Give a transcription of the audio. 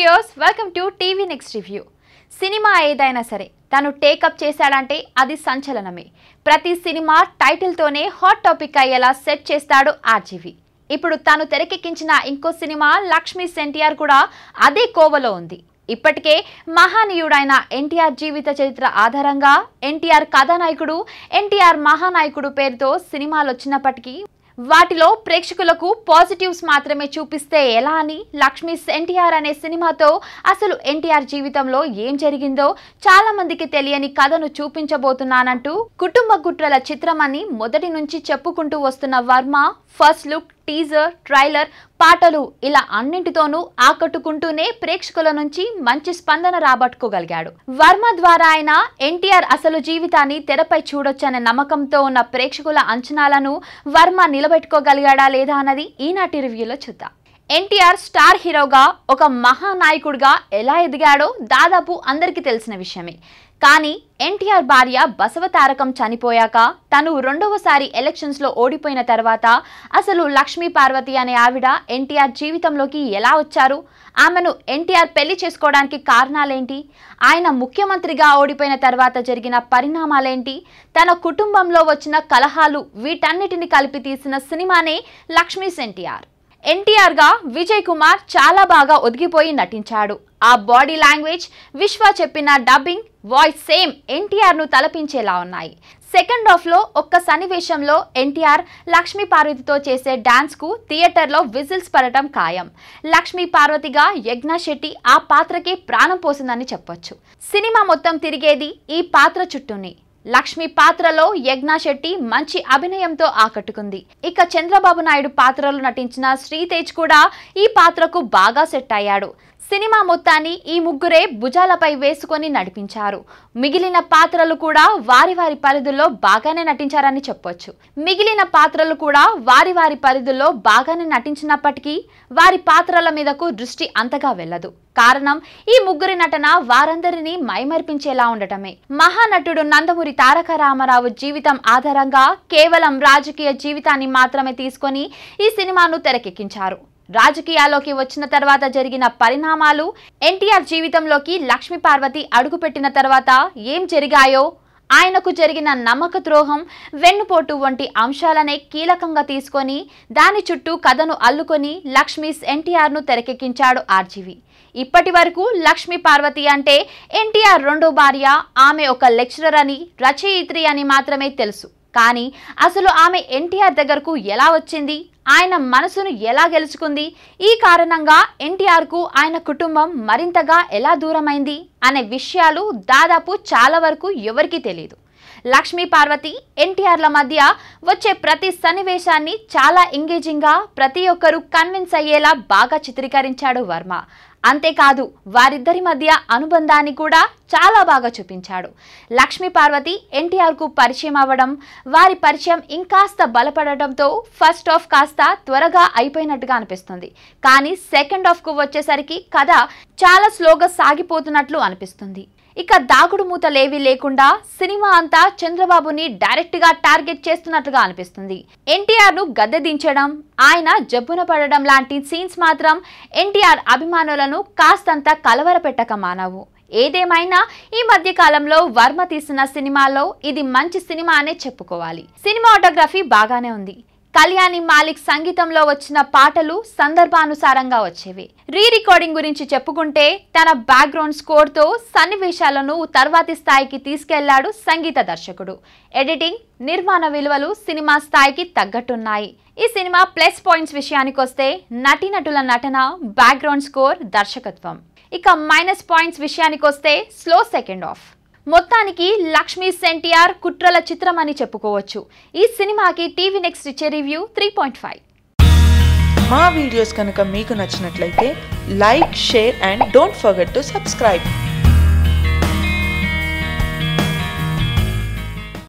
Viewers, welcome to TV next review. Cinema ఏదైనా సరే తను టేకప్ చేశాడంటే అది సంచలనమే. ప్రతి సినిమా టైటిల్తోనే హాట్ టాపిక్ అయ్యేలా సెట్ చేస్తాడు ఆర్జీవి. ఇప్పుడు తను తెరకెక్కించిన ఇంకో సినిమా లక్ష్మీ ఎన్టీఆర్ కూడా అదే కోవలో ఉంది. ఇప్పటికే మహానీయుడైన ఎన్టీఆర్ జీవిత చరిత్ర ఆధారంగా ఎన్టీఆర్ కథానాయకుడు, ఎన్టీఆర్ మహానాయకుడు పేరుతో సినిమాలు వచ్చినప్పటికీ వాటిలో ప్రేక్షకులకు పాజిటివ్స్ మాత్రమే చూపిస్తే ఎలా అని లక్ష్మీ ఎన్టీఆర్ అనే సినిమాతో అసలు ఎన్టీఆర్ జీవితంలో ఏం జరిగిందో చాలా మందికి తెలియని కథను చూపించబోతున్నానంటూ కుటుంబ కుట్రల చిత్రం అని మొదటి నుంచి చెప్పుకుంటూ వస్తున్న Varma first look, teaser, trailer, పాటలు ఇలా అన్నింటితోనూ ఆకట్టుకుంటూనే ప్రేక్షకుల నుంచి మంచి స్పందన రాబట్టుకోగలిగాడు. వర్మ ద్వారా ఆయన ఎన్టీఆర్ అసలు జీవితాన్ని తెరపై చూడొచ్చనే నమ్మకంతో ఉన్న ప్రేక్షకుల అంచనాలను వర్మ నిలబెట్టుకోగలిగాడా లేదా అన్నది ఈనాటి రివ్యూలో చూద్దాం. ఎన్టీఆర్ స్టార్ హీరోగా ఒక మహానాయకుడిగా ఎలా ఎదిగాడో దాదాపు అందరికీ తెలిసిన విషయమే. కానీ ఎన్టీఆర్ భార్య బసవతారకం చనిపోయాక తను రెండవసారి ఎలక్షన్స్లో ఓడిపోయిన తర్వాత అసలు లక్ష్మీ పార్వతి అనే ఆవిడ ఎన్టీఆర్ జీవితంలోకి ఎలా వచ్చారు, ఆమెను ఎన్టీఆర్ పెళ్లి చేసుకోవడానికి కారణాలేంటి, ఆయన ముఖ్యమంత్రిగా ఓడిపోయిన తర్వాత జరిగిన పరిణామాలేంటి, తన కుటుంబంలో వచ్చిన కలహాలు, వీటన్నిటిని కలిపి తీసిన సినిమానే లక్ష్మీ ఎన్టీఆర్. ఎన్టీఆర్గా విజయ్ కుమార్ చాలా బాగా ఒదిగిపోయి నటించాడు. ఆ బాడీ లాంగ్వేజ్, విశ్వ చెప్పిన డబ్బింగ్, వాయిస్ సేమ్ ఎన్టీఆర్ను తలపించేలా ఉన్నాయి. సెకండ్ హాఫ్లో ఒక్క సన్నివేశంలో ఎన్టీఆర్ లక్ష్మీ పార్వతితో చేసే డాన్స్కు థియేటర్లో విజిల్స్ పడటం ఖాయం. లక్ష్మీ పార్వతిగా యజ్ఞ శెట్టి ఆ పాత్రకి ప్రాణం పోసిందని చెప్పొచ్చు. సినిమా మొత్తం తిరిగేది ఈ పాత్ర చుట్టూనే. లక్ష్మి పాత్రలో యజ్ఞ శెట్టి మంచి అభినయంతో ఆకట్టుకుంది. ఇక చంద్రబాబు నాయుడు పాత్రలో నటించిన శ్రీతేజ్ కూడా ఈ పాత్రకు బాగా సెట్ అయ్యాడు. సినిమా మొత్తాన్ని ఈ ముగ్గురే భుజాలపై వేసుకొని నడిపించారు. మిగిలిన పాత్రలు కూడా వారి వారి పరిధుల్లో బాగానే నటించారని చెప్పొచ్చు. నటించినప్పటికీ వారి పాత్రల మీదకు దృష్టి అంతగా వెళ్ళదు. కారణం ఈ ముగ్గురి నటన వారందరినీ మైమర్పించేలా ఉండటమే. మహానటుడు నందమూరి తారక రామారావు జీవితం ఆధారంగా కేవలం రాజకీయ జీవితాన్ని మాత్రమే తీసుకొని ఈ సినిమాను తెరకెక్కించారు. రాజకీయాల్లోకి వచ్చిన తర్వాత జరిగిన పరిణామాలు, ఎన్టీఆర్ జీవితంలోకి లక్ష్మీ పార్వతి అడుగుపెట్టిన తర్వాత ఏం జరిగాయో, ఆయనకు జరిగిన నమ్మక ద్రోహం, వెన్నుపోటు వంటి అంశాలనే కీలకంగా తీసుకొని దాని చుట్టూ కథను అల్లుకొని లక్ష్మీ ఎన్టీఆర్ను తెరకెక్కించాడు ఆర్జీవి. ఇప్పటి వరకు లక్ష్మీ పార్వతి అంటే ఎన్టీఆర్ రెండో భార్య, ఆమె ఒక లెక్చరర్ అని, రచయిత్రి అని మాత్రమే తెలుసు. కానీ అసలు ఆమె ఎన్టీఆర్ దగ్గరకు ఎలా వచ్చింది, ఆయన మనసును ఎలా గెలుచుకుంది, ఈ కారణంగా ఎన్టీఆర్కు ఆయన కుటుంబం మరింతగా ఎలా దూరమైంది అనే విషయాలు దాదాపు చాలా వరకు ఎవరికీ తెలియదు. లక్ష్మీ పార్వతి, ఎన్టీఆర్ల మధ్య వచ్చే ప్రతి సన్నివేశాన్ని చాలా ఎంగేజింగ్గా ప్రతి ఒక్కరూ కన్విన్స్ అయ్యేలా బాగా చిత్రీకరించాడు వర్మ. అంతేకాదు వారిద్దరి మధ్య అనుబంధాన్ని కూడా చాలా బాగా చూపించాడు. లక్ష్మీ పార్వతి ఎన్టీఆర్కు పరిచయం అవ్వడం, వారి పరిచయం ఇంకాస్త బలపడటంతో ఫస్ట్ హాఫ్ కాస్త త్వరగా అయిపోయినట్టుగా అనిపిస్తుంది. కానీ సెకండ్ హాఫ్కు వచ్చేసరికి కథ చాలా స్లోగా సాగిపోతున్నట్లు అనిపిస్తుంది. ఇక దాగుడు మూతలేవీ లేకుండా సినిమా అంతా చంద్రబాబుని డైరెక్ట్ గా టార్గెట్ చేస్తున్నట్లుగా అనిపిస్తుంది. ఎన్టీఆర్ ను గద్దె దించడం, ఆయన జబ్బున పడడం లాంటి సీన్స్ మాత్రం ఎన్టీఆర్ అభిమానులను కాస్తంత కలవరపెట్టక మానవు. ఏదేమైనా ఈ మధ్య కాలంలో వర్మ తీసిన సినిమాలో ఇది మంచి సినిమా అనే చెప్పుకోవాలి. సినిమాటోగ్రఫీ బాగానే ఉంది. కళ్యాణి మాలిక్ సంగీతంలో వచ్చిన పాటలు సందర్భానుసారంగా వచ్చేవి. రీ రికార్డింగ్ గురించి చెప్పుకుంటే తన బ్యాక్గ్రౌండ్ స్కోర్తో సన్నివేశాలను తర్వాతి స్థాయికి తీసుకెళ్లాడు సంగీత దర్శకుడు. ఎడిటింగ్, నిర్మాణ విలువలు సినిమా స్థాయికి తగ్గట్టున్నాయి. ఈ సినిమా ప్లస్ పాయింట్స్ విషయానికొస్తే నటీనటుల నటన, బ్యాక్గ్రౌండ్ స్కోర్, దర్శకత్వం. ఇక మైనస్ పాయింట్స్ విషయానికొస్తే స్లో సెకండ్ హాఫ్. మొత్తానికి లక్ష్మీ ఎన్టీఆర్ కుట్రల చిత్రం అని చెప్పుకోవచ్చు. ఈ సినిమాకి టీవీ నెక్స్ట్ ఇచ్చే రివ్యూ 3.5. మా వీడియోస్ కనుక మీకు నచ్చినట్లయితే like, share and don't forget to subscribe.